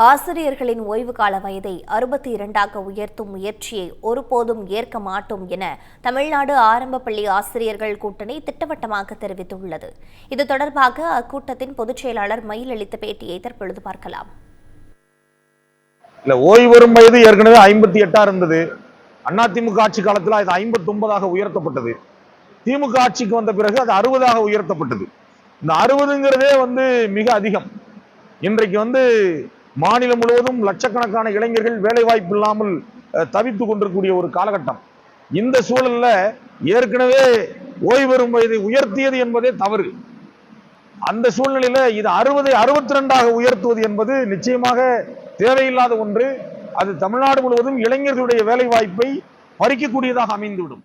ஆசிரியர்களின் ஓய்வு கால வயதை 62ஆக உயர்த்தும் முயற்சியை ஒருபோதும் ஏற்க மாட்டோம் என தமிழ்நாடு ஆரம்ப பள்ளி ஆசிரியர்கள் கூட்டணி திட்டவட்டமாக தெரிவித்துள்ளது. இது தொடர்பாக அக்கூட்டத்தின் பொதுச் செயலாளர் மயில் அளித்த பேட்டியை தற்பொழுது பார்க்கலாம். ஓய்வு பெறும் வயது ஏற்கனவே 58 இருந்தது. அதிமுக ஆட்சி காலத்தில் அது 59ஆக உயர்த்தப்பட்டது. திமுக ஆட்சிக்கு வந்த பிறகு அது 60ஆக உயர்த்தப்பட்டது. இந்த 60ங்கிறதே மிக அதிகம். இன்றைக்கு மாநிலம் முழுவதும் லட்சக்கணக்கான இளைஞர்கள் வேலை வாய்ப்பு இல்லாமல் தவித்துக் கொண்டிருக்கக்கூடிய ஒரு காலகட்டம். இந்த சூழல்ல ஏற்கனவே ஓய்வு பெறும் வயதை உயர்த்தியது என்பதே தவறு. அந்த சூழ்நிலையில இது 60ஐ 62ஆக உயர்த்துவது என்பது நிச்சயமாக தேவையில்லாத ஒன்று. அது தமிழ்நாடு முழுவதும் இளைஞர்களுடைய வேலை வாய்ப்பை பறிக்கக்கூடியதாக அமைந்துவிடும்.